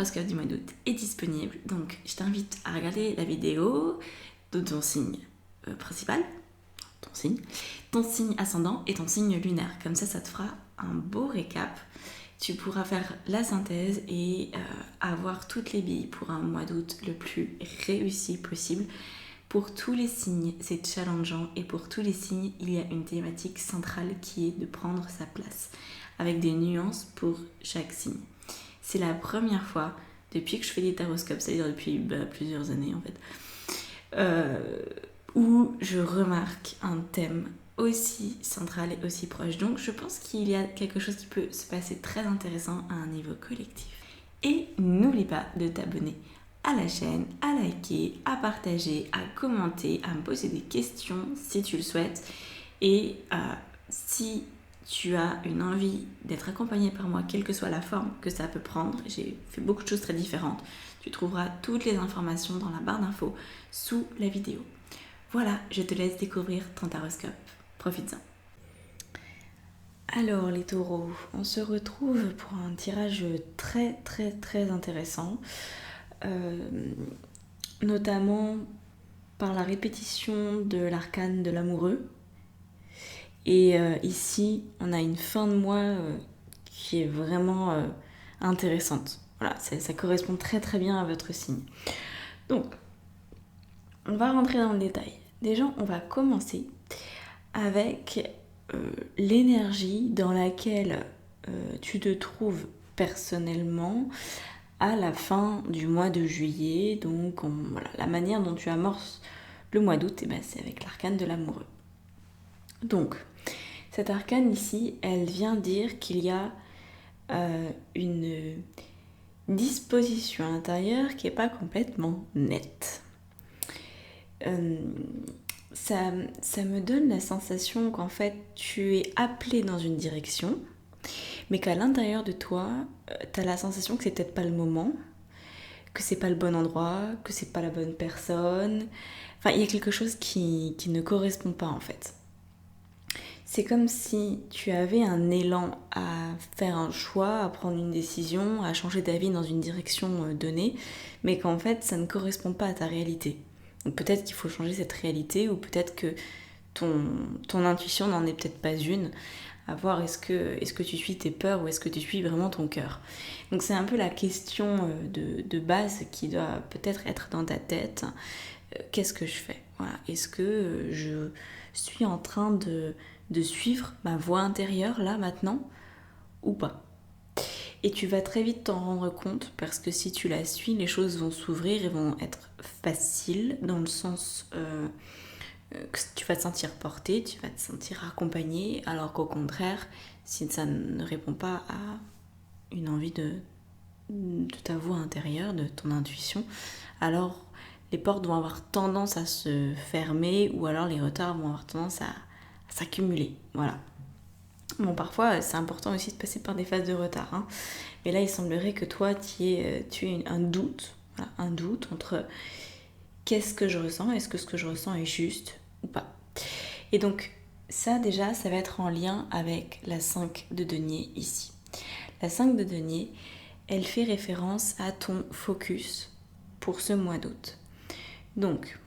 horoscope du mois d'août est disponible, donc je t'invite à regarder la vidéo de ton signe principal, ton signe ascendant et ton signe lunaire. Comme ça te fera un beau récap. Tu pourras faire la synthèse et avoir toutes les billes pour un mois d'août le plus réussi possible. Pour tous les signes, c'est challengeant et pour tous les signes, il y a une thématique centrale qui est de prendre sa place, avec des nuances pour chaque signe. C'est la première fois depuis que je fais des taroscopes, c'est-à-dire depuis plusieurs années en fait, où je remarque un thème aussi central et aussi proche. Donc je pense qu'il y a quelque chose qui peut se passer très intéressant à un niveau collectif. Et n'oublie pas de t'abonner à la chaîne, à liker, à partager, à commenter, à me poser des questions si tu le souhaites. Et si tu as une envie d'être accompagné par moi, quelle que soit la forme que ça peut prendre, j'ai fait beaucoup de choses très différentes. Tu trouveras toutes les informations dans la barre d'infos sous la vidéo. Voilà, je te laisse découvrir ton taroscope. Profites-en. Alors les taureaux, on se retrouve pour un tirage très intéressant, notamment par la répétition de l'arcane de l'amoureux. Et ici, on a une fin de mois qui est vraiment intéressante. Voilà, ça correspond très bien à votre signe. Donc, on va rentrer dans le détail. Déjà, on va commencer avec l'énergie dans laquelle tu te trouves personnellement à la fin du mois de juillet. Donc, voilà, la manière dont tu amorces le mois d'août, c'est avec l'arcane de l'amoureux. Donc, cette arcane ici, elle vient dire qu'il y a une disposition intérieure qui n'est pas complètement nette. Ça me donne la sensation qu'en fait, tu es appelé dans une direction, mais qu'à l'intérieur de toi, tu as la sensation que c'est peut-être pas le moment, que c'est pas le bon endroit, que c'est pas la bonne personne. Enfin, il y a quelque chose qui ne correspond pas en fait. C'est comme si tu avais un élan à faire un choix, à prendre une décision, à changer d'avis dans une direction donnée, mais qu'en fait ça ne correspond pas à ta réalité. Donc peut-être qu'il faut changer cette réalité, ou peut-être que ton intuition n'en est peut-être pas une. À voir, est-ce que tu suis tes peurs ou est-ce que tu suis vraiment ton cœur. Donc c'est un peu la question de base qui doit peut-être être dans ta tête. Qu'est-ce que je fais ? Voilà. Est-ce que je suis en train de suivre ma voix intérieure là maintenant ou pas ? Et tu vas très vite t'en rendre compte, parce que si tu la suis, les choses vont s'ouvrir et vont être faciles, dans le sens que tu vas te sentir porté, tu vas te sentir accompagné, alors qu'au contraire, si ça ne répond pas à une envie de ta voix intérieure, de ton intuition, alors les portes vont avoir tendance à se fermer, ou alors les retards vont avoir tendance à s'accumuler. Voilà. Bon, parfois, c'est important aussi de passer par des phases de retard, hein. Mais là, il semblerait que toi, tu aies un doute, voilà, un doute entre qu'est-ce que je ressens, est-ce que ce que je ressens est juste ou pas. Et donc, ça, déjà, ça va être en lien avec la 5 de denier ici. La 5 de denier, elle fait référence à ton focus pour ce mois d'août. Donc,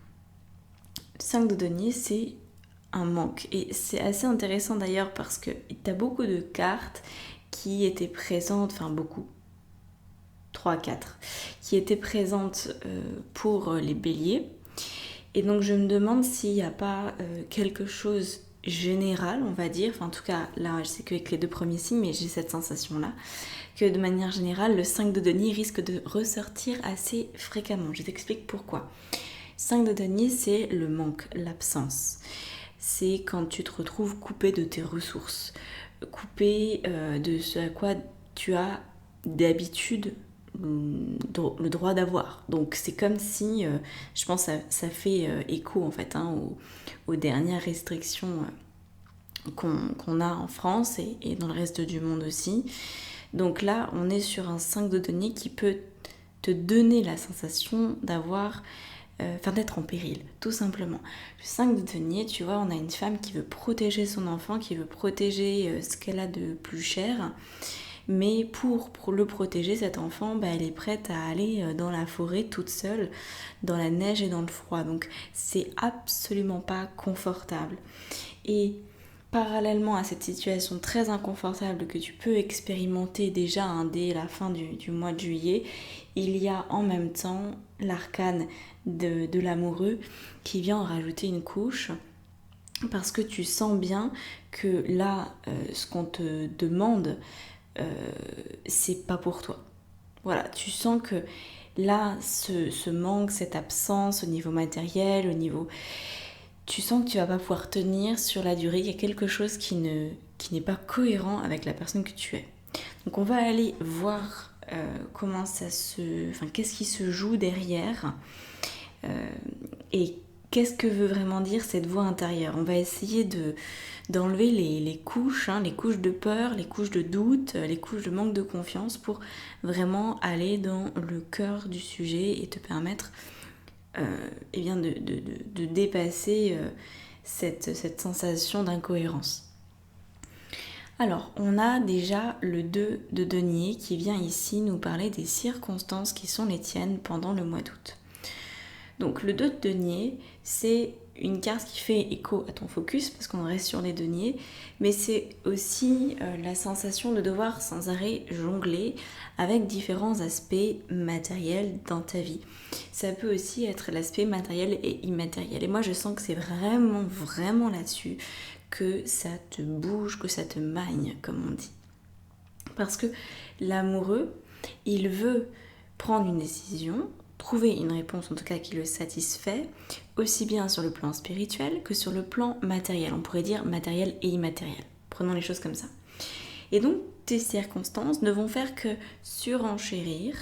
5 de denier, c'est un manque. Et c'est assez intéressant d'ailleurs, parce que tu as beaucoup de cartes qui étaient présentes, enfin beaucoup, 3-4, qui étaient présentes pour les béliers. Et donc je me demande s'il n'y a pas quelque chose général, on va dire, enfin en tout cas là je sais qu'avec les 2 premiers signes, mais j'ai cette sensation là, que de manière générale le 5 de denier risque de ressortir assez fréquemment. Je t'explique pourquoi. 5 de denier, c'est le manque, l'absence. C'est quand tu te retrouves coupé de tes ressources, coupé de ce à quoi tu as d'habitude le droit d'avoir. Donc c'est comme si, je pense que ça fait écho en fait, hein, aux dernières restrictions qu'on a en France et dans le reste du monde aussi. Donc là, on est sur un 5 de denier qui peut te donner la sensation d'avoir d'être en péril, tout simplement. Le 5 de denier, tu vois, on a une femme qui veut protéger son enfant, qui veut protéger ce qu'elle a de plus cher, mais pour le protéger, cet enfant, elle est prête à aller dans la forêt toute seule, dans la neige et dans le froid. Donc c'est absolument pas confortable. Et parallèlement à cette situation très inconfortable que tu peux expérimenter déjà dès la fin du mois de juillet, il y a en même temps l'arcane de l'amoureux qui vient en rajouter une couche, parce que tu sens bien que là, ce qu'on te demande, c'est pas pour toi. Voilà, tu sens que là, ce manque, cette absence au niveau matériel, au niveau... Tu sens que tu vas pas pouvoir tenir sur la durée, il y a quelque chose qui n'est pas cohérent avec la personne que tu es. Donc on va aller voir comment ça se... Enfin, qu'est-ce qui se joue derrière et qu'est-ce que veut vraiment dire cette voix intérieure. On va essayer d'enlever les couches, les couches de peur, les couches de doute, les couches de manque de confiance pour vraiment aller dans le cœur du sujet et te permettre de dépasser cette sensation d'incohérence. Alors, on a déjà le 2 de denier qui vient ici nous parler des circonstances qui sont les tiennes pendant le mois d'août. Donc le 2 de denier, c'est une carte qui fait écho à ton focus parce qu'on reste sur les deniers, mais c'est aussi la sensation de devoir sans arrêt jongler avec différents aspects matériels dans ta vie. Ça peut aussi être l'aspect matériel et immatériel. Et moi je sens que c'est vraiment, vraiment là-dessus que ça te bouge, que ça te magne, comme on dit. Parce que l'amoureux, il veut prendre une décision, trouver une réponse en tout cas qui le satisfait, aussi bien sur le plan spirituel que sur le plan matériel. On pourrait dire matériel et immatériel. Prenons les choses comme ça. Et donc, tes circonstances ne vont faire que surenchérir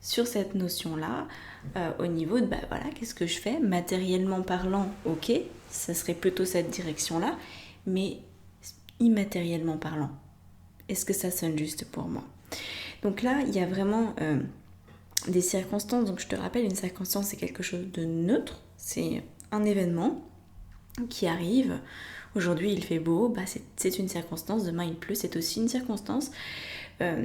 sur cette notion-là, au niveau de, qu'est-ce que je fais ? Matériellement parlant, ok, ça serait plutôt cette direction-là, mais immatériellement parlant, est-ce que ça sonne juste pour moi ? Donc là, il y a vraiment des circonstances. Donc je te rappelle, une circonstance, c'est quelque chose de neutre, c'est un événement qui arrive. Aujourd'hui, il fait beau, c'est une circonstance, demain il pleut, c'est aussi une circonstance.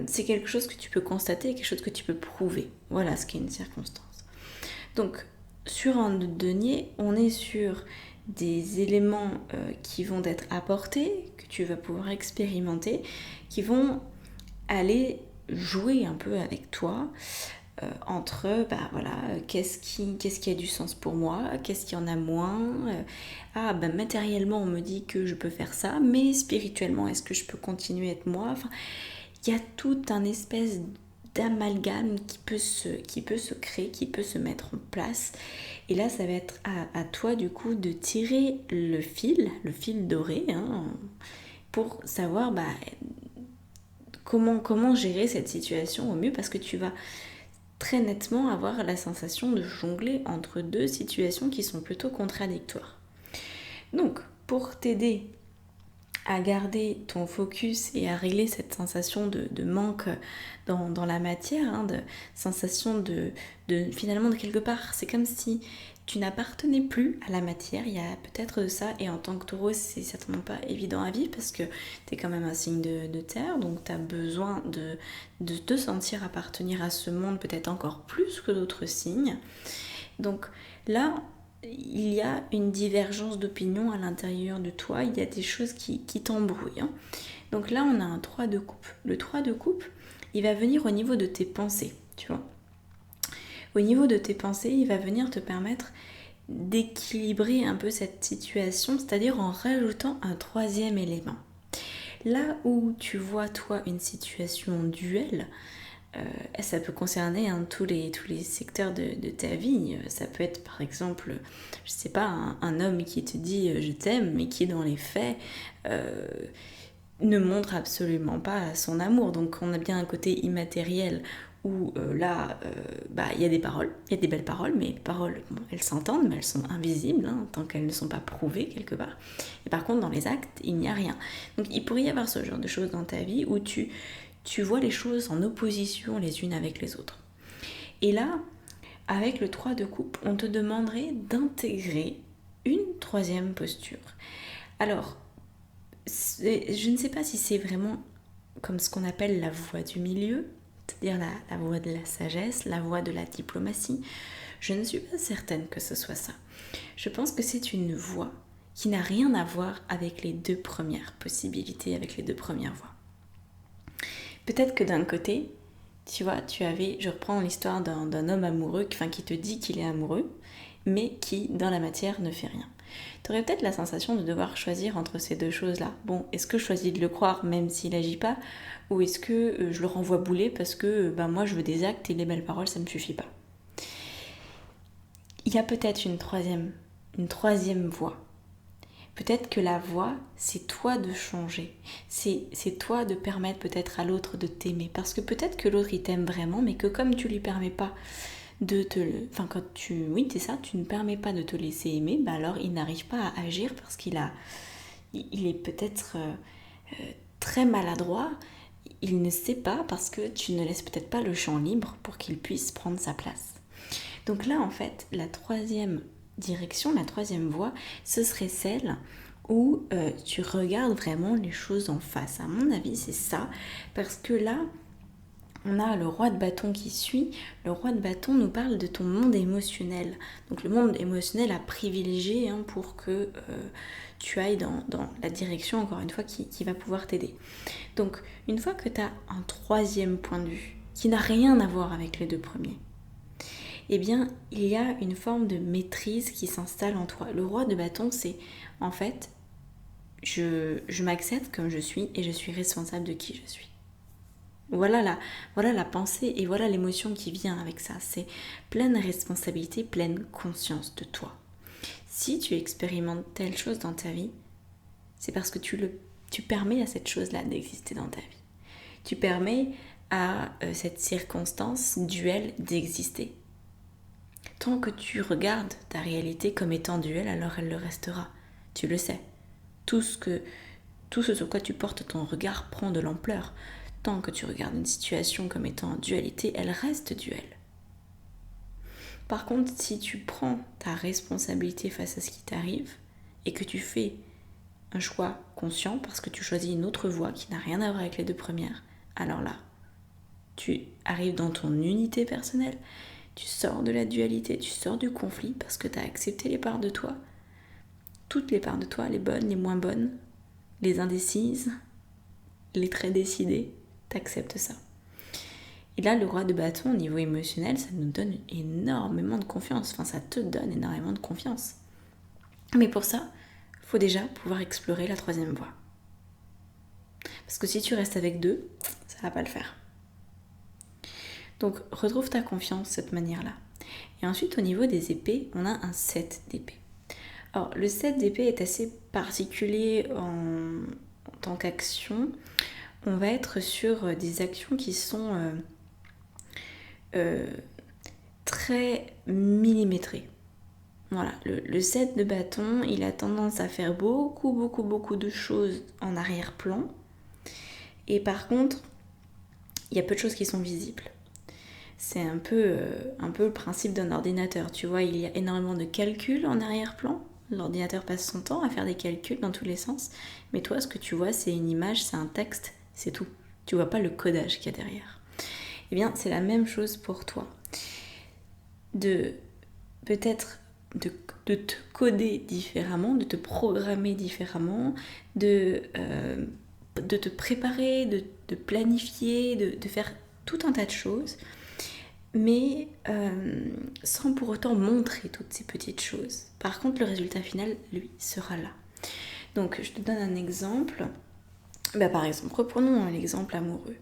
C'est quelque chose que tu peux constater, quelque chose que tu peux prouver. Voilà ce qu'est une circonstance. Donc, sur un denier, on est sur des éléments qui vont être apportés, que tu vas pouvoir expérimenter, qui vont aller jouer un peu avec toi entre qu'est-ce qui a du sens pour moi, qu'est-ce qui en a moins. Matériellement on me dit que je peux faire ça, mais spirituellement est-ce que je peux continuer à être moi. Enfin, il y a tout un espèce d'amalgame qui peut se créer, qui peut se mettre en place. Et là, ça va être à toi du coup de tirer le fil doré, pour savoir comment gérer cette situation au mieux, parce que tu vas très nettement avoir la sensation de jongler entre deux situations qui sont plutôt contradictoires. Donc, pour t'aider à garder ton focus et à régler cette sensation de manque dans la matière, de sensation de finalement de quelque part, c'est comme si tu n'appartenais plus à la matière. Il y a peut-être de ça, et en tant que taureau, c'est certainement pas évident à vivre parce que tu es quand même un signe de terre, donc tu as besoin de te sentir appartenir à ce monde peut-être encore plus que d'autres signes. Donc là, il y a une divergence d'opinion à l'intérieur de toi, il y a des choses qui t'embrouillent. Donc là, on a un 3 de coupe. Le 3 de coupe, il va venir au niveau de tes pensées, tu vois. Au niveau de tes pensées, il va venir te permettre d'équilibrer un peu cette situation, c'est-à-dire en rajoutant un troisième élément. Là où tu vois, toi, une situation duel, ça peut concerner tous les secteurs de ta vie. Ça peut être par exemple, je sais pas, un homme qui te dit je t'aime, mais qui dans les faits ne montre absolument pas son amour. Donc on a bien un côté immatériel où il y a des paroles, il y a des belles paroles, mais les paroles, elles s'entendent, mais elles sont invisibles, tant qu'elles ne sont pas prouvées quelque part. Et par contre, dans les actes, il n'y a rien. Donc il pourrait y avoir ce genre de choses dans ta vie où tu vois les choses en opposition les unes avec les autres. Et là, avec le 3 de coupe, on te demanderait d'intégrer une troisième posture. Alors, je ne sais pas si c'est vraiment comme ce qu'on appelle la voie du milieu, c'est-à-dire la voie de la sagesse, la voie de la diplomatie. Je ne suis pas certaine que ce soit ça. Je pense que c'est une voie qui n'a rien à voir avec les deux premières possibilités, avec les deux premières voies. Peut-être que d'un côté, tu vois, je reprends l'histoire d'un homme amoureux, qui te dit qu'il est amoureux, mais qui, dans la matière, ne fait rien. Tu aurais peut-être la sensation de devoir choisir entre ces deux choses-là. Bon, est-ce que je choisis de le croire même s'il n'agit pas, ou est-ce que je le renvoie bouler parce que moi je veux des actes et les belles paroles ça ne me suffit pas. Il y a peut-être une troisième voie. Peut-être que la voie, c'est toi de changer. C'est toi de permettre peut-être à l'autre de t'aimer. Parce que peut-être que l'autre il t'aime vraiment, mais que comme tu lui permets pas de te... Enfin, tu ne permets pas de te laisser aimer, alors il n'arrive pas à agir parce qu'il est peut-être très maladroit. Il ne sait pas parce que tu ne laisses peut-être pas le champ libre pour qu'il puisse prendre sa place. Donc là, en fait, la troisième direction, la troisième voie, ce serait celle où tu regardes vraiment les choses en face. À mon avis, c'est ça, parce que là, on a le roi de bâton qui suit. Le roi de bâton nous parle de ton monde émotionnel. Donc le monde émotionnel à privilégier pour que tu ailles dans la direction, encore une fois, qui va pouvoir t'aider. Donc une fois que tu as un troisième point de vue, qui n'a rien à voir avec les deux premiers, eh bien, il y a une forme de maîtrise qui s'installe en toi. Le roi de bâton, c'est en fait, je m'accepte comme je suis et je suis responsable de qui je suis. Voilà la pensée et voilà l'émotion qui vient avec ça. C'est pleine responsabilité, pleine conscience de toi. Si tu expérimentes telle chose dans ta vie, c'est parce que tu permets à cette chose-là d'exister dans ta vie. Tu permets à cette circonstance duel d'exister. Tant que tu regardes ta réalité comme étant duel, alors elle le restera. Tu le sais. Tout ce sur quoi tu portes ton regard prend de l'ampleur. Tant que tu regardes une situation comme étant en dualité, elle reste duel. Par contre, si tu prends ta responsabilité face à ce qui t'arrive et que tu fais un choix conscient parce que tu choisis une autre voie qui n'a rien à voir avec les deux premières, alors là, tu arrives dans ton unité personnelle, tu sors de la dualité, tu sors du conflit parce que tu as accepté les parts de toi, toutes les parts de toi, les bonnes, les moins bonnes, les indécises, les très décidées, tu acceptes ça. Et là, le roi de bâton, au niveau émotionnel, ça nous donne énormément de confiance. Enfin, ça te donne énormément de confiance. Mais pour ça, il faut déjà pouvoir explorer la troisième voie. Parce que si tu restes avec deux, ça va pas le faire. Donc, retrouve ta confiance de cette manière-là. Et ensuite, au niveau des épées, on a un 7 d'épées. Alors, le 7 d'épées est assez particulier en tant qu'action. On va être sur des actions qui sont très millimétrées. Voilà, le 7 de bâton, il a tendance à faire beaucoup de choses en arrière-plan. Et par contre, il y a peu de choses qui sont visibles. C'est un peu le principe d'un ordinateur. Tu vois, il y a énormément de calculs en arrière-plan. L'ordinateur passe son temps à faire des calculs dans tous les sens. Mais toi, ce que tu vois, c'est une image, c'est un texte, c'est tout. Tu vois pas le codage qu'il y a derrière. Eh bien, c'est la même chose pour toi. Peut-être de te coder différemment, de te programmer différemment, de te préparer, de planifier, de faire tout un tas de choses, mais sans pour autant montrer toutes ces petites choses. Par contre, le résultat final, lui, sera là. Donc, je te donne un exemple. Par exemple, reprenons l'exemple amoureux.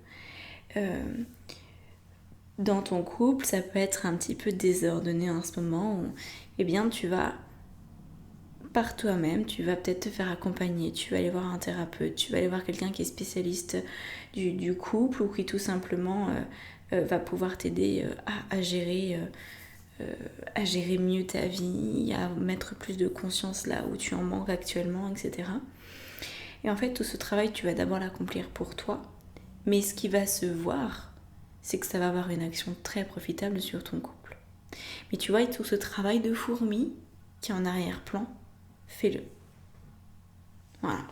Dans ton couple, ça peut être un petit peu désordonné en ce moment où, eh bien, tu vas par toi-même, tu vas peut-être te faire accompagner, tu vas aller voir un thérapeute, tu vas aller voir quelqu'un qui est spécialiste du couple ou qui tout simplement va pouvoir t'aider à gérer mieux ta vie, à mettre plus de conscience là où tu en manques actuellement, etc. Et en fait, tout ce travail, tu vas d'abord l'accomplir pour toi, mais ce qui va se voir, c'est que ça va avoir une action très profitable sur ton couple. Mais tu vois, tout ce travail de fourmi qui est en arrière-plan, fais-le. Voilà.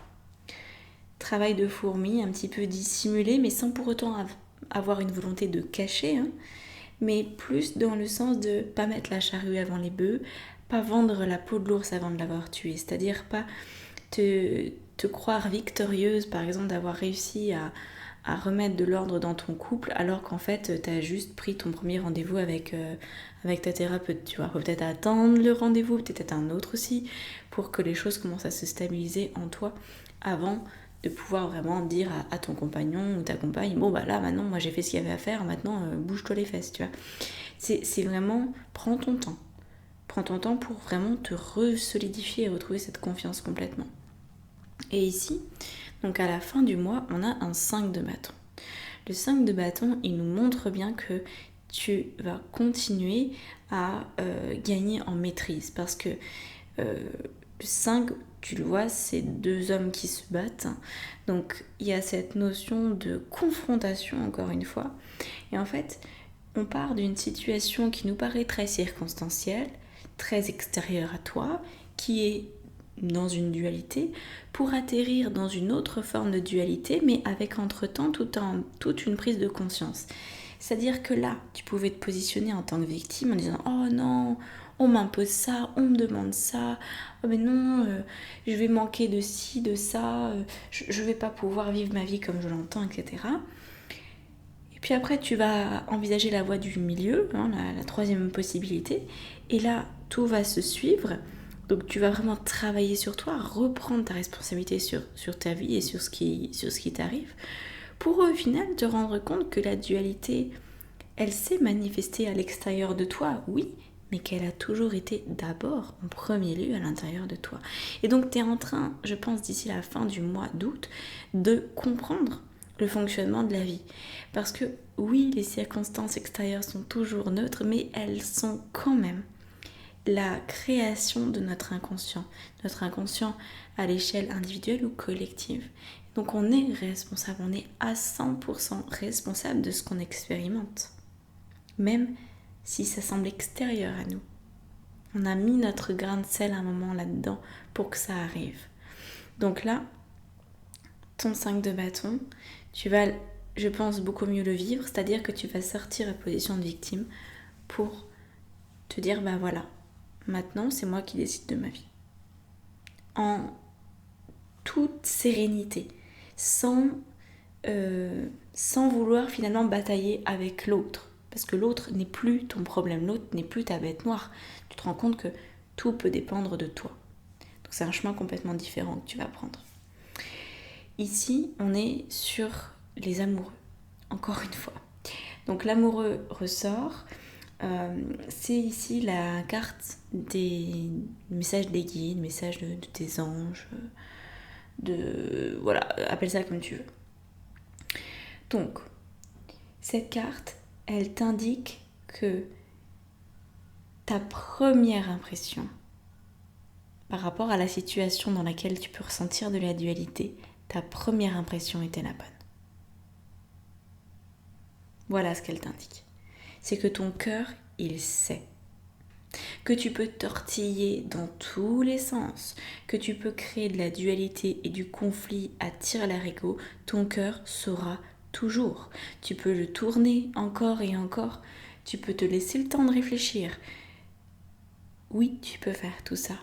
travail de fourmi, un petit peu dissimulé, mais sans pour autant avoir une volonté de cacher, hein, mais plus dans le sens de pas mettre la charrue avant les bœufs, pas vendre la peau de l'ours avant de l'avoir tué, c'est-à-dire pas te croire victorieuse, par exemple, d'avoir réussi à remettre de l'ordre dans ton couple, alors qu'en fait, tu as juste pris ton premier rendez-vous avec ta thérapeute. Tu vois, faut peut-être attendre le rendez-vous, peut-être un autre aussi, pour que les choses commencent à se stabiliser en toi, avant de pouvoir vraiment dire à ton compagnon ou ta compagne, bon bah là maintenant moi j'ai fait ce qu'il y avait à faire, maintenant bouge-toi les fesses, tu vois. C'est vraiment, prends ton temps. Prends ton temps pour vraiment te re-solidifier et retrouver cette confiance complètement. Et ici, donc à la fin du mois, on a un 5 de bâton. Le 5 de bâton, il nous montre bien que tu vas continuer à gagner en maîtrise. Parce que le 5, tu le vois, c'est deux hommes qui se battent. Donc il y a cette notion de confrontation, encore une fois. Et en fait, on part d'une situation qui nous paraît très circonstancielle, très extérieure à toi, qui est dans une dualité, pour atterrir dans une autre forme de dualité, mais avec entre-temps toute une prise de conscience. C'est-à-dire que là, tu pouvais te positionner en tant que victime en disant « Oh non, on m'impose ça, on me demande ça, oh mais non, je vais manquer de ci, de ça, je vais pas pouvoir vivre ma vie comme je l'entends, etc. » Et puis après, tu vas envisager la voie du milieu, hein, la troisième possibilité, et là, tout va se suivre. Donc tu vas vraiment travailler sur toi, reprendre ta responsabilité sur ta vie et sur ce qui t'arrive, pour au final te rendre compte que la dualité, elle s'est manifestée à l'extérieur de toi, oui, mais qu'elle a toujours été d'abord, en premier lieu, à l'intérieur de toi. Et donc tu es en train, je pense d'ici la fin du mois d'août, de comprendre le fonctionnement de la vie. Parce que oui, les circonstances extérieures sont toujours neutres, mais elles sont quand même la création de notre inconscient à l'échelle individuelle ou collective. Donc on est responsable, on est à 100% responsable de ce qu'on expérimente, même si ça semble extérieur à nous. On a mis notre grain de sel un moment là-dedans pour que ça arrive. Donc là, ton 5 de bâton, tu vas, je pense, beaucoup mieux le vivre, c'est-à-dire que tu vas sortir de position de victime pour te dire, bah voilà, maintenant, c'est moi qui décide de ma vie. En toute sérénité, sans vouloir finalement batailler avec l'autre. Parce que l'autre n'est plus ton problème, l'autre n'est plus ta bête noire. Tu te rends compte que tout peut dépendre de toi. Donc c'est un chemin complètement différent que tu vas prendre. Ici, on est sur les amoureux, encore une fois. Donc l'amoureux ressort. C'est ici la carte des messages des guides, messages de tes anges, voilà, appelle ça comme tu veux. Donc, cette carte, elle t'indique que ta première impression par rapport à la situation dans laquelle tu peux ressentir de la dualité, ta première impression était la bonne. Voilà ce qu'elle t'indique. C'est que ton cœur, il sait. Que tu peux tortiller dans tous les sens, que tu peux créer de la dualité et du conflit à tire-larigot, ton cœur saura toujours. Tu peux le tourner encore et encore, tu peux te laisser le temps de réfléchir. Oui, tu peux faire tout ça,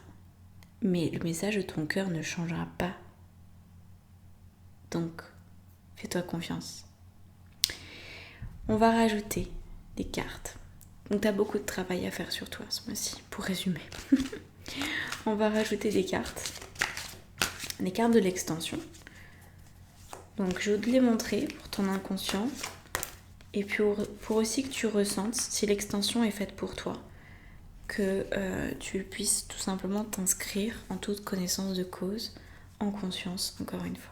mais le message de ton cœur ne changera pas. Donc, fais-toi confiance. On va rajouter des cartes. Donc tu as beaucoup de travail à faire sur toi ce mois-ci, pour résumer. On va rajouter des cartes de l'extension. Donc je vais te les montrer pour ton inconscient et puis pour aussi que tu ressentes si l'extension est faite pour toi, que tu puisses tout simplement t'inscrire en toute connaissance de cause, en conscience, encore une fois.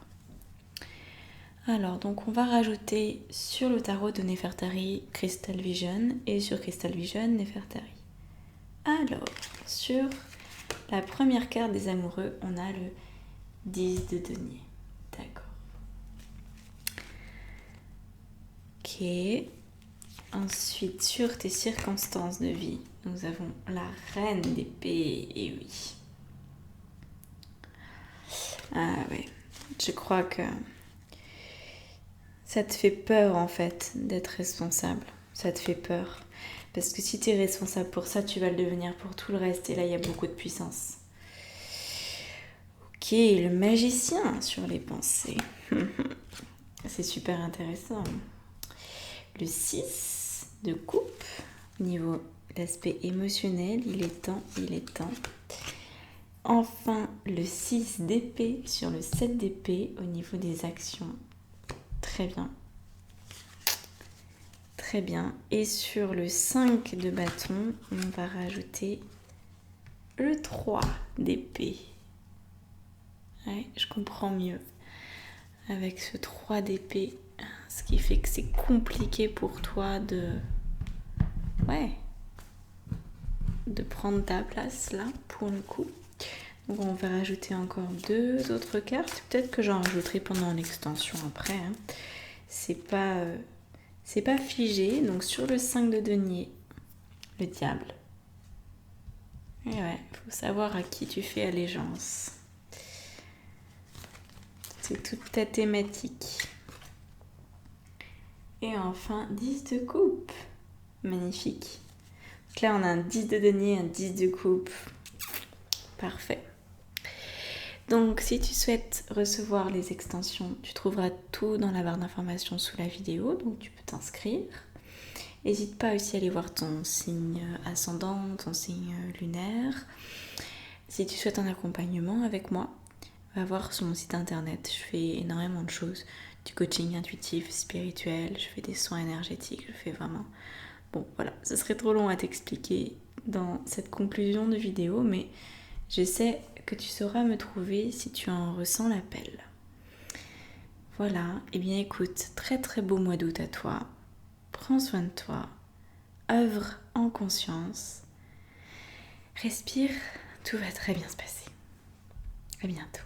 Alors, donc on va rajouter sur le tarot de Nefertari Crystal Vision et sur Crystal Vision Nefertari. Alors, sur la première carte des amoureux, on a le 10 de denier. D'accord. Ok. Ensuite, sur tes circonstances de vie, nous avons la reine d'épée, et oui. Ah ouais, Je crois que ça te fait peur en fait d'être responsable. Ça te fait peur. Parce que si tu es responsable pour ça, tu vas le devenir pour tout le reste. Et là, il y a beaucoup de puissance. Ok, le magicien sur les pensées. C'est super intéressant. Le 6 de coupe, au niveau de l'aspect émotionnel, il est temps. Enfin, le 6 d'épée sur le 7 d'épée, au niveau des actions. Très bien. Très bien. Et sur le 5 de bâton, on va rajouter le 3 d'épée. Ouais, je comprends mieux. Avec ce 3 d'épée, ce qui fait que c'est compliqué pour toi de prendre ta place là, pour le coup. Donc on va rajouter encore 2 autres cartes. Peut-être que j'en rajouterai pendant l'extension après. C'est pas figé. Donc sur le 5 de denier, le diable. Et ouais, faut savoir à qui tu fais allégeance. C'est toute ta thématique. Et enfin, 10 de coupe. Magnifique. Donc là, on a un 10 de denier, un 10 de coupe. Parfait. Donc, si tu souhaites recevoir les extensions, tu trouveras tout dans la barre d'informations sous la vidéo. Donc, tu peux t'inscrire. N'hésite pas aussi à aller voir ton signe ascendant, ton signe lunaire. Si tu souhaites un accompagnement avec moi, va voir sur mon site internet. Je fais énormément de choses. Du coaching intuitif, spirituel, je fais des soins énergétiques, je fais vraiment... Bon, voilà, ce serait trop long à t'expliquer dans cette conclusion de vidéo, mais je sais que tu sauras me trouver si tu en ressens l'appel. Voilà, et bien écoute, très très beau mois d'août à toi. Prends soin de toi, œuvre en conscience, respire, tout va très bien se passer. À bientôt.